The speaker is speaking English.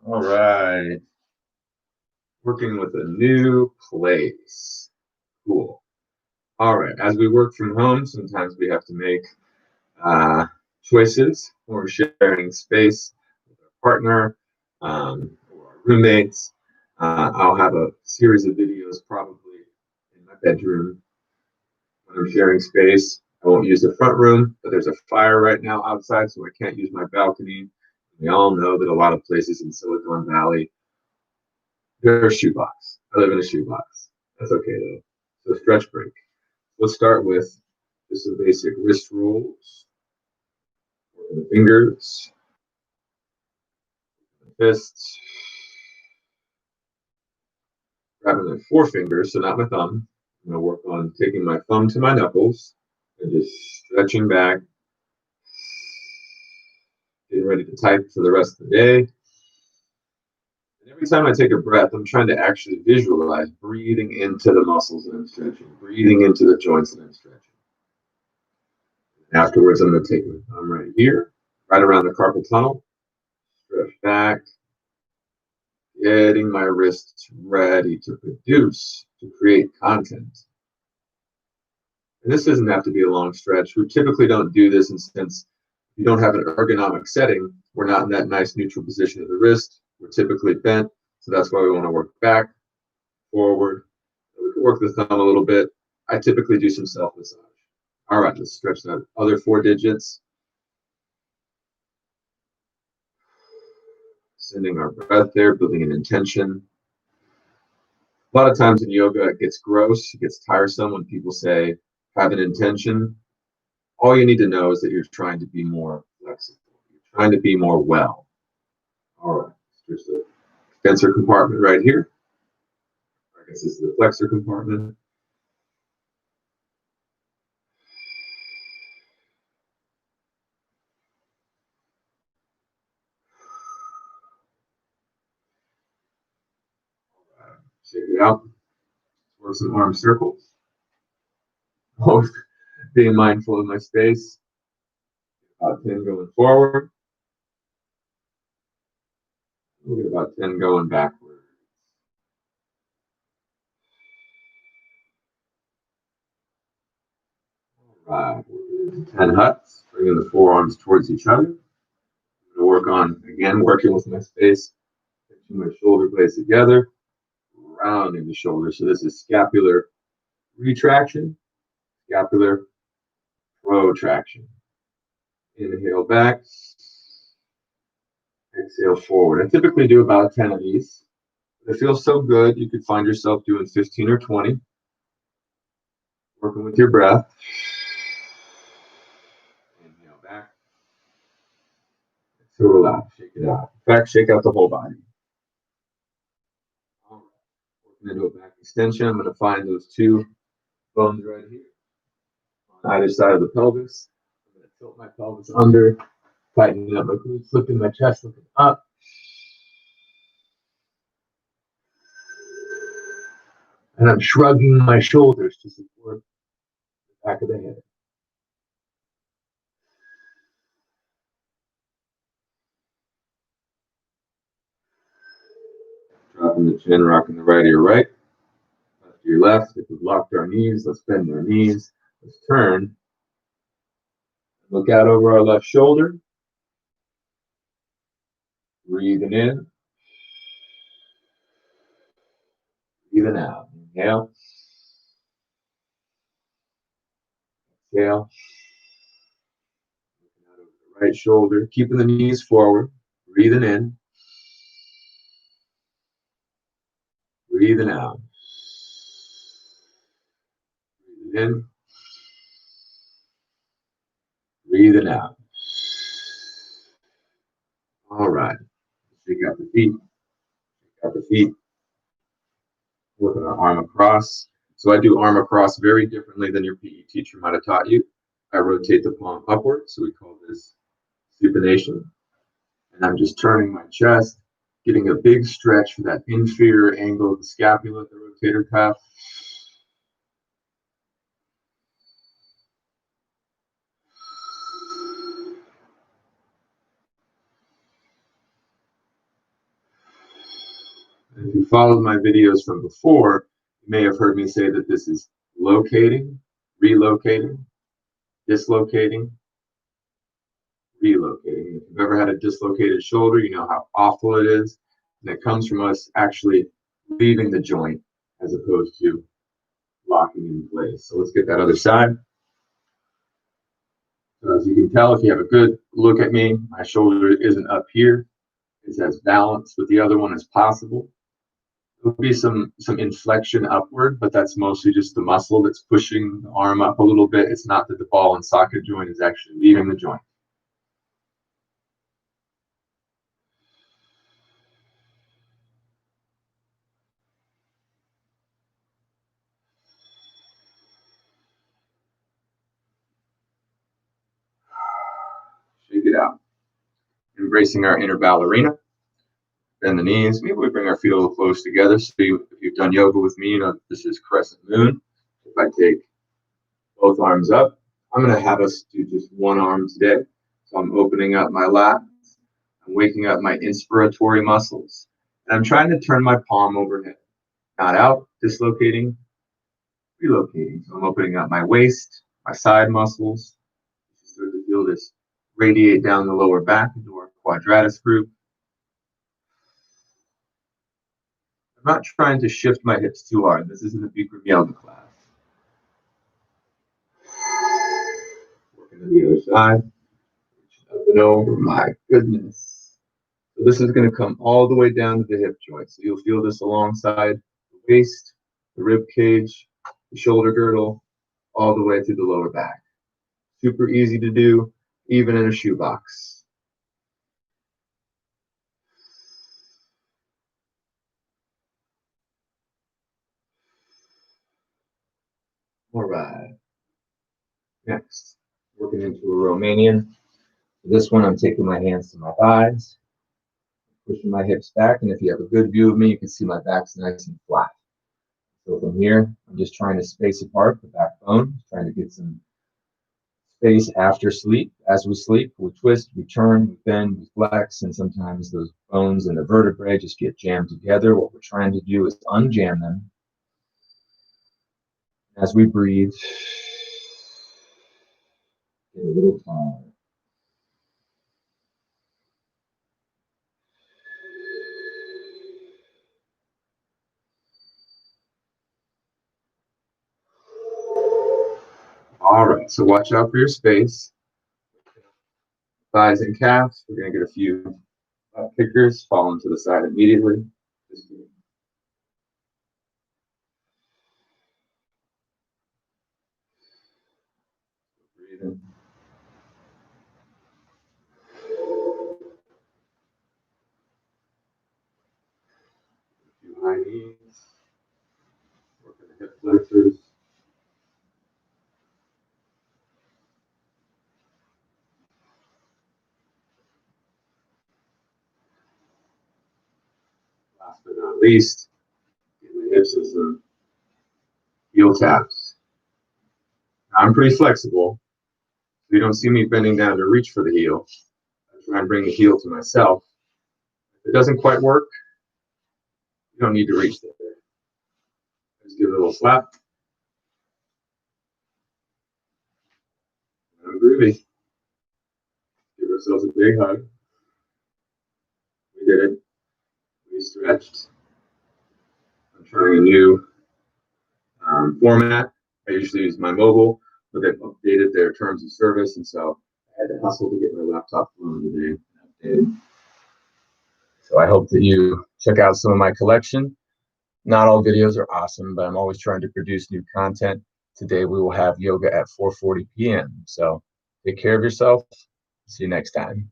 All right. Working with a new place. Cool. All right. As we work from home, sometimes we have to make uh, choices when we're sharing space with our partner or our roommates. I'll have a series of videos probably in my bedroom when I'm sharing space. I won't use the front room, but there's a fire right now outside, so I can't use my balcony. We all know that a lot of places in Silicon Valley, they're a shoebox. I live in a shoebox. That's okay though. So stretch break. Let's start with just some basic wrist rolls. The fingers, the fists, grabbing my forefingers, so not my thumb. I'm gonna work on taking my thumb to my knuckles and just stretching back, getting ready to type for the rest of the day. And every time I take a breath, I'm trying to actually visualize breathing into the muscles that I'm stretching, breathing into the joints that I'm stretching. Afterwards, I'm going to take my thumb right here, right around the carpal tunnel, stretch back, getting my wrists ready to produce, to create content. And this doesn't have to be a long stretch. We typically don't do this, and since you don't have an ergonomic setting, we're not in that nice neutral position of the wrist. We're typically bent, so that's why we want to work back, forward. We can work the thumb a little bit. I typically do some self-massage. All right, let's stretch that other 4 digits. Sending our breath there, building an intention. A lot of times in yoga, it gets gross, it gets tiresome when people say, have an intention. All you need to know is that you're trying to be more flexible. You're trying to be more well. All right, there's the extensor compartment right here. I guess this is the flexor compartment. Shake it out. Work some arm circles. Always being mindful of my space. About 10 going forward. We'll get about 10 going backward. All right, 10 huts, bringing the forearms towards each other. I'm going to work on, again, working with my space, pinching my shoulder blades together, rounding the shoulders. So this is scapular retraction, scapular protraction. Inhale back, exhale forward. I typically do about 10 of these. It feels so good, you could find yourself doing 15 or 20. Working with your breath. Inhale back. Exhale, relax, shake it out. In fact, shake out the whole body. All right. Working into a back extension. I'm going to find those 2 bones right here on either side of the pelvis. I'm going to tilt my pelvis under, tightening up my glutes, lifting my chest, looking up. And I'm shrugging my shoulders to support the back of the head. Dropping the chin, rocking the right ear right, left ear left. If we've locked our knees, let's bend our knees. Let's turn. Look out over our left shoulder. Breathing in. Breathing out. Inhale. Exhale. Looking out over the right shoulder. Keeping the knees forward. Breathing in. Breathing out. Breathing in. Breathing out. All right. Shake out the feet. Shake out the feet. Working our arm across. So I do arm across very differently than your PE teacher might have taught you. I rotate the palm upward, so we call this supination. And I'm just turning my chest, getting a big stretch for that inferior angle of the scapula, the rotator cuff. If you followed my videos from before, you may have heard me say that this is locating, relocating, dislocating, relocating. If you've ever had a dislocated shoulder, you know how awful it is. And it comes from us actually leaving the joint as opposed to locking in place. So let's get that other side. So as you can tell, if you have a good look at me, my shoulder isn't up here. It's as balanced with the other one as possible. There'll be some inflection upward, but that's mostly just the muscle that's pushing the arm up a little bit. It's not that the ball and socket joint is actually leaving the joint. Shake it out. Embracing our inner ballerina. Bend the knees. Maybe we bring our feet a little close together. So if you've done yoga with me, you know this is crescent moon. If I take both arms up, I'm going to have us do just one arm today. So I'm opening up my lat. I'm waking up my inspiratory muscles. And I'm trying to turn my palm overhead. Not out, dislocating, relocating. So I'm opening up my waist, my side muscles. You start to feel this radiate down the lower back into our quadratus group. I'm not trying to shift my hips too hard. This isn't a Bikram yoga class. Working to the other side. Up and over. My goodness. So this is going to come all the way down to the hip joint. So you'll feel this alongside the waist, the rib cage, the shoulder girdle, all the way through the lower back. Super easy to do, even in a shoebox. All right. Next, working into a Romanian. For this one, I'm taking my hands to my thighs, pushing my hips back, and if you have a good view of me, you can see my back's nice and flat. So from here, I'm just trying to space apart the backbone, trying to get some space after sleep. As we sleep, we twist, we turn, we bend, we flex, and sometimes those bones and the vertebrae just get jammed together. What we're trying to do is unjam them. As we breathe, get a little taller. All right, so watch out for your space. Thighs and calves, we're going to get a few kickers, falling to the side immediately. Breathing. A few high knees. Working the hip flexors. Last but not least, getting the hips and some heel taps. Now, I'm pretty flexible. So you don't see me bending down to reach for the heel. I try and bring the heel to myself. If it doesn't quite work, you don't need to reach there. Just give it a little slap. I'm groovy. Give ourselves a big hug. We did it. We stretched. I'm trying a new format. I usually use my mobile, but they've updated their terms of service, and so I had to hustle to get my laptop phone today updated. So I hope that you check out some of my collection. Not all videos are awesome, but I'm always trying to produce new content. Today we will have yoga at 4:40 p.m. So take care of yourself. See you next time.